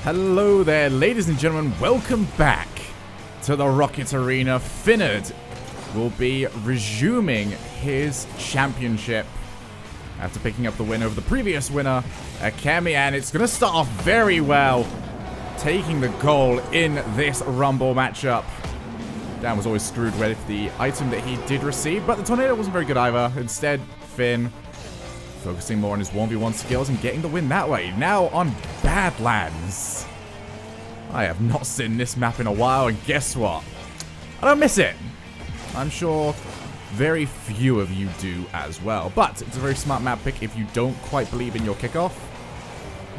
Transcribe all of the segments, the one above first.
Hello there, ladies and gentlemen. Welcome back to the Rocket Arena. Finnard will be resuming his championship after picking up the win over the previous winner, Akemi, and it's going to start off very well, taking the goal in this Rumble matchup. Dan was always screwed with the item that he did receive, but the tornado wasn't very good either. Instead, Finn focusing more on his 1v1 skills and getting the win that way. Now on Badlands. I have not seen this map in a while, and guess what? I don't miss it. I'm sure very few of you do as well. But it's a very smart map pick if you don't quite believe in your kickoff.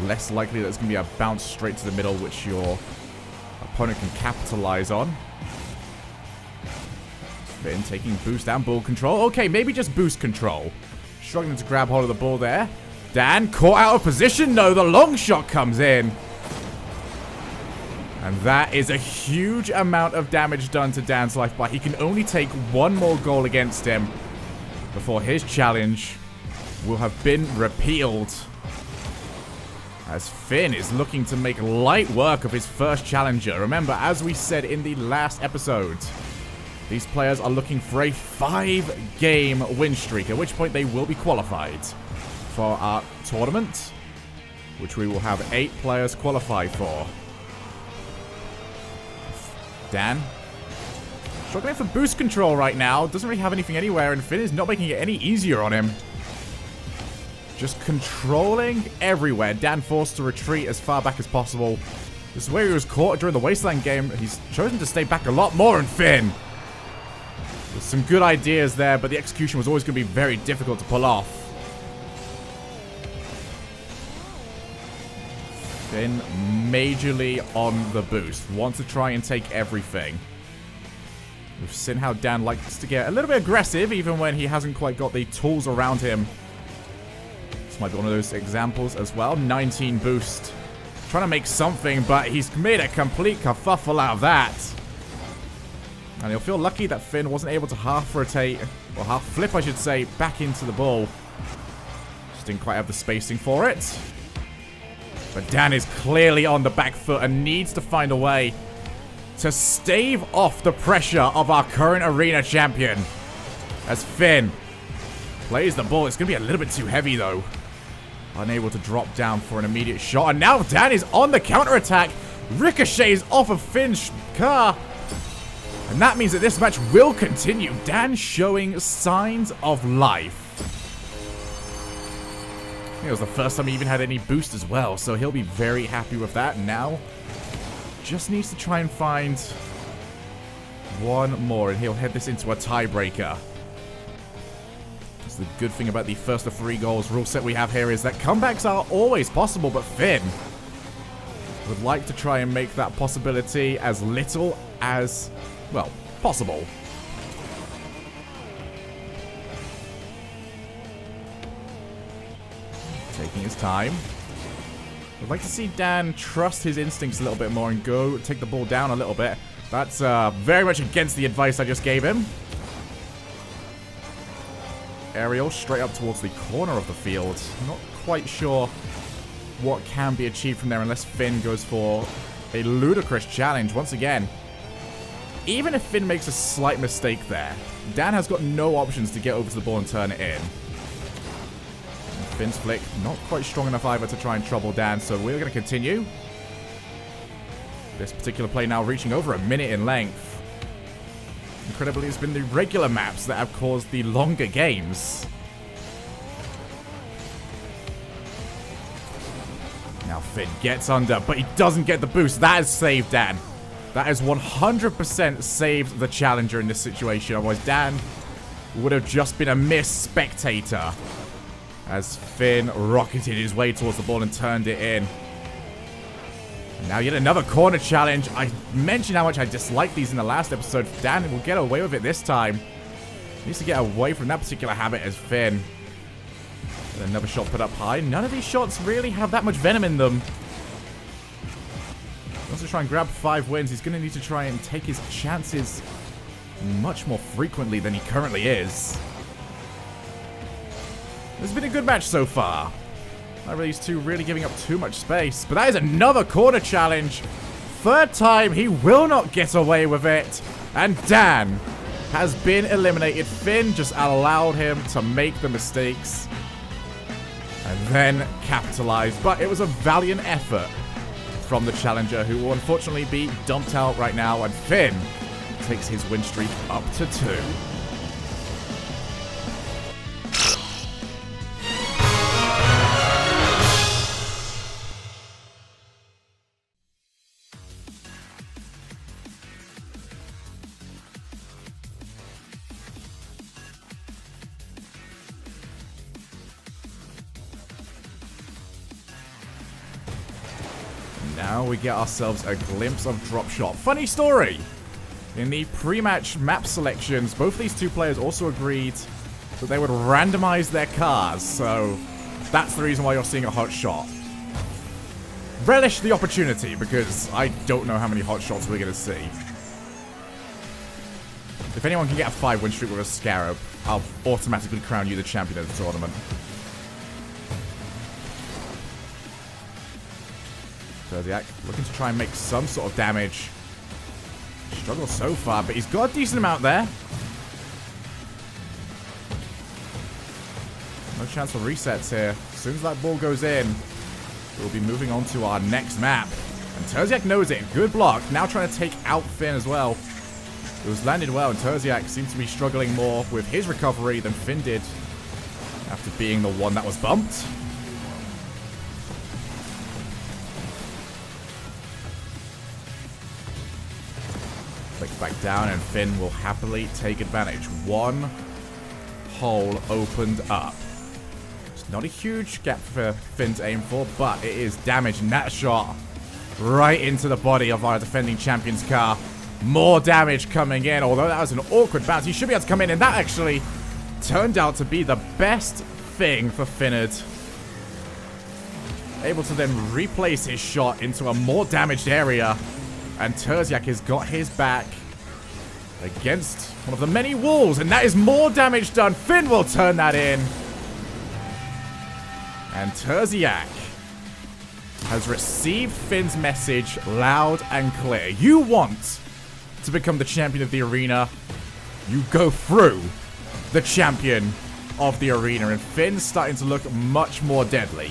Less likely that it's going to be a bounce straight to the middle, which your opponent can capitalize on. Finn taking boost and ball control. Okay, maybe just boost control. Struggling to grab hold of the ball there. Dan caught out of position. No, the long shot comes in. And that is a huge amount of damage done to Dan's life bar. He can only take one more goal against him before his challenge will have been repealed. As Finn is looking to make light work of his first challenger. Remember, as we said in the last episode, these players are looking for a 5-game win streak, at which point they will be qualified for our tournament, which we will have 8 players qualify for. Dan struggling for boost control right now. Doesn't really have anything anywhere, and Finn is not making it any easier on him. Just controlling everywhere. Dan forced to retreat as far back as possible. This is where he was caught during the Wasteland game. He's chosen to stay back a lot more, and Finn with some good ideas there, but the execution was always going to be very difficult to pull off. Finn majorly on the boost. Wants to try and take everything. We've seen how Dan likes to get a little bit aggressive, even when he hasn't quite got the tools around him. This might be one of those examples as well. 19 boost. Trying to make something, but he's made a complete kerfuffle out of that. And he'll feel lucky that Finn wasn't able to half rotate, or half flip I should say, back into the ball. Just didn't quite have the spacing for it. But Dan is clearly on the back foot and needs to find a way to stave off the pressure of our current arena champion. As Finn plays the ball. It's going to be a little bit too heavy though. Unable to drop down for an immediate shot. And now Dan is on the counterattack. Ricochets off of Finn's car. And that means that this match will continue. Dan showing signs of life. I think it was the first time he even had any boost as well, so he'll be very happy with that. Now, just needs to try and find one more, and he'll head this into a tiebreaker. That's the good thing about the first of 3 goals rule set we have here, is that comebacks are always possible, but Finn would like to try and make that possibility as little as, well, possible. Taking his time. I'd like to see Dan trust his instincts a little bit more and go take the ball down a little bit. That's very much against the advice I just gave him. Aerial straight up towards the corner of the field. Not quite sure what can be achieved from there unless Finn goes for a ludicrous challenge once again. Even if Finn makes a slight mistake there, Dan has got no options to get over to the ball and turn it in. Finn's flick, not quite strong enough either to try and trouble Dan, so we're going to continue. This particular play now reaching over a minute in length. Incredibly, it's been the regular maps that have caused the longer games. Now Finn gets under, but he doesn't get the boost. That has saved Dan. That has 100% saved the challenger in this situation. Otherwise, Dan would have just been a missed spectator. As Finn rocketed his way towards the ball and turned it in. And now yet another corner challenge. I mentioned how much I disliked these in the last episode. Dan will get away with it this time. He needs to get away from that particular habit as Finn. And another shot put up high. None of these shots really have that much venom in them. He wants to try and grab 5 wins. He's going to need to try and take his chances much more frequently than he currently is. It's been a good match so far. Neither of these two really giving up too much space. But that is another corner challenge. Third time, he will not get away with it. And Dan has been eliminated. Finn just allowed him to make the mistakes and then capitalized. But it was a valiant effort from the challenger, who will unfortunately be dumped out right now. And Finn takes his win streak up to 2. Now we get ourselves a glimpse of Drop Shot. Funny story. In the pre-match map selections, both these two players also agreed that they would randomize their cars. So that's the reason why you're seeing a hot shot. Relish the opportunity, because I don't know how many hot shots we're going to see. If anyone can get a 5 win streak with a Scarab, I'll automatically crown you the champion of the tournament. Terzi looking to try and make some sort of damage. Struggles so far, but he's got a decent amount there. No chance for resets here. As soon as that ball goes in, we'll be moving on to our next map. And Terzi knows it. Good block. Now trying to take out Finn as well. It was landed well, and Terzi seems to be struggling more with his recovery than Finn did after being the one that was bumped. Click back down, and Finn will happily take advantage. One hole opened up. It's not a huge gap for Finn to aim for, but it is damage, and that shot right into the body of our defending champion's car. More damage coming in, although that was an awkward bounce. He should be able to come in, and that actually turned out to be the best thing for Finnard. Able to then replace his shot into a more damaged area. And Terzi has got his back against one of the many walls. And that is more damage done. Finn will turn that in. And Terzi has received Finn's message loud and clear. You want to become the champion of the arena, you go through the champion of the arena. And Finn's starting to look much more deadly.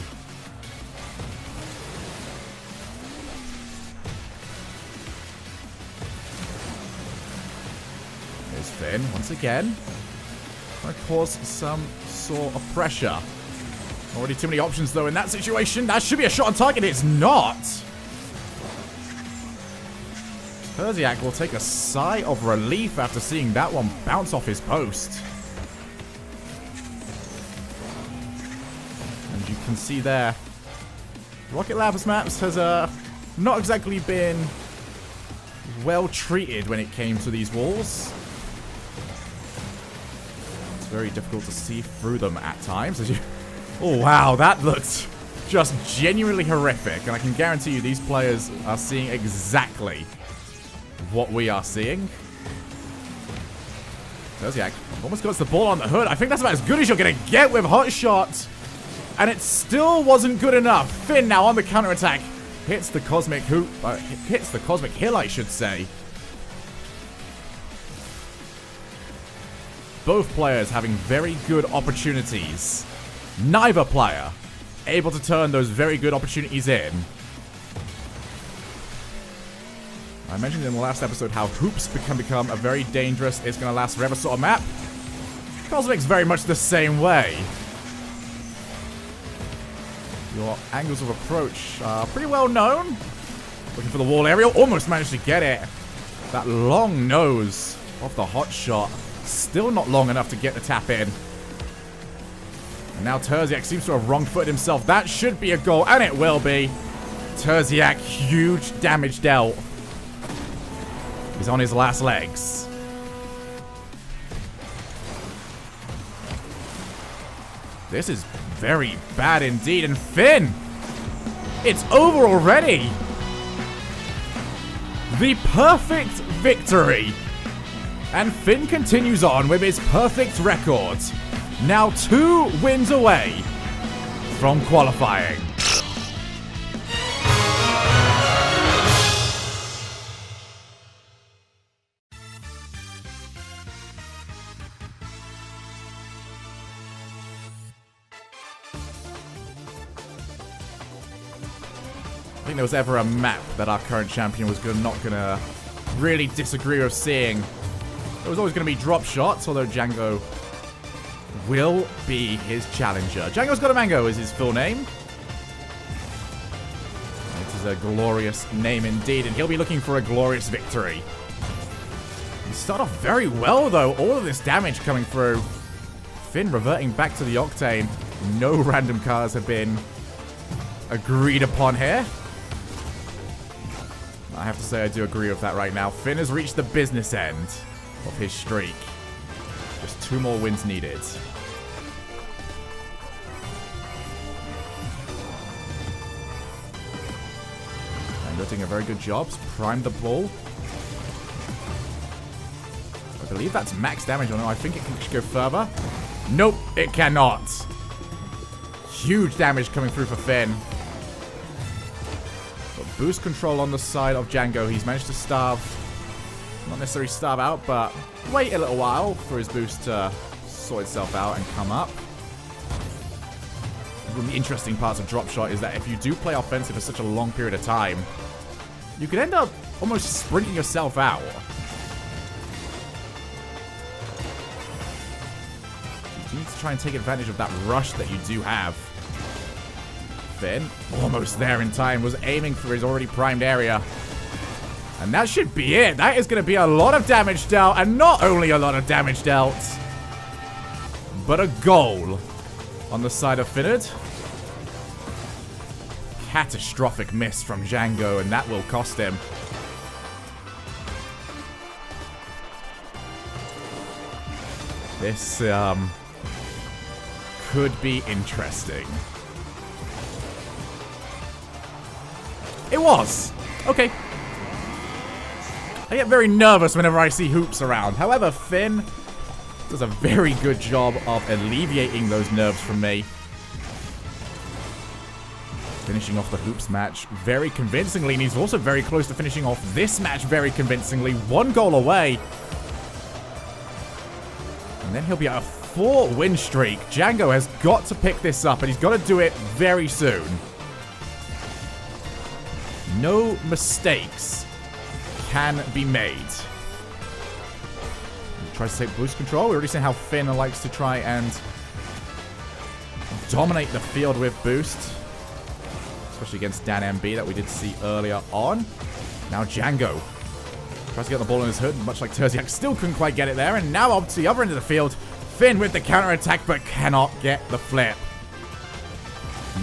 Finn, once again, trying to cause some sort of pressure. Already too many options, though, in that situation. That should be a shot on target. It's not. Terzi will take a sigh of relief after seeing that one bounce off his post. And you can see there, Rocket Labs Maps has not exactly been well treated when it came to these walls. Very difficult to see through them at times. Oh, wow, that looks just genuinely horrific. And I can guarantee you these players are seeing exactly what we are seeing. Terzi almost got the ball on the hood. I think that's about as good as you're going to get with Hot Shot. And it still wasn't good enough. Finn now on the counterattack. Hits the Cosmic Hoop. Hits the Cosmic Hill, I should say. Both players having very good opportunities. Neither player able to turn those very good opportunities in. I mentioned in the last episode how hoops can become a very dangerous, it's going to last forever sort of map. Cosmic's very much the same way. Your angles of approach are pretty well known. Looking for the wall aerial, almost managed to get it. That long nose of the hot shot. Still not long enough to get the tap in. And now Terzi seems to have wrong-footed himself. That should be a goal, and it will be. Terzi, huge damage dealt. He's on his last legs. This is very bad indeed. And Finn, it's over already. The perfect victory. And Finn continues on with his perfect record. Now 2 wins away from qualifying. I think there was ever a map that our current champion was not going to really disagree with seeing. There was always going to be drop shots, although Django will be his challenger. Django's Got a Mango is his full name. It is a glorious name indeed, and he'll be looking for a glorious victory. You start off very well, though. All of this damage coming through. Finn reverting back to the Octane. No random cars have been agreed upon here. I have to say I do agree with that right now. Finn has reached the business end of his streak. Just 2 more wins needed. And they're doing a very good job. Prime the ball. I believe that's max damage. Or no, I think it can go further. Nope, it cannot. Huge damage coming through for Finn. Boost control on the side of Django. He's managed to starve. Not necessarily starve out, but wait a little while for his boost to sort itself out and come up. One of the interesting parts of drop shot is that if you do play offensive for such a long period of time, you could end up almost sprinting yourself out. You need to try and take advantage of that rush that you do have. Finn, almost there in time, was aiming for his already primed area. And that should be it. That is going to be a lot of damage dealt, and not only a lot of damage dealt, but a goal on the side of Finnard. Catastrophic miss from Django, and that will cost him. This could be interesting. It was. Okay. I get very nervous whenever I see hoops around. However, Finn does a very good job of alleviating those nerves from me. Finishing off the hoops match very convincingly, and he's also very close to finishing off this match very convincingly. 1 goal away. And then he'll be on a 4-win streak. Django has got to pick this up, and he's got to do it very soon. No mistakes can be made. He tries to take boost control. We already seen how Finn likes to try and dominate the field with boost. Especially against Dan MB that we did see earlier on. Now Django tries to get the ball in his hood, much like Terzi. Still couldn't quite get it there. And now up to the other end of the field. Finn with the counter-attack, but cannot get the flip.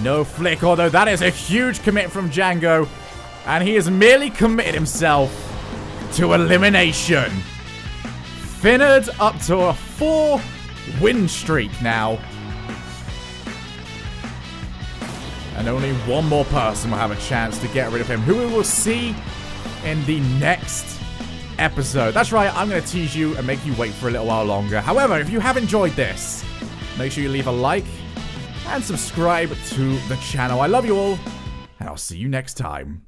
No flick, although that is a huge commit from Django. And he has merely committed himself to elimination. Finnard up to a 4-win streak now. And only one more person will have a chance to get rid of him, who we will see in the next episode. That's right, I'm going to tease you and make you wait for a little while longer. However, if you have enjoyed this, make sure you leave a like and subscribe to the channel. I love you all, and I'll see you next time.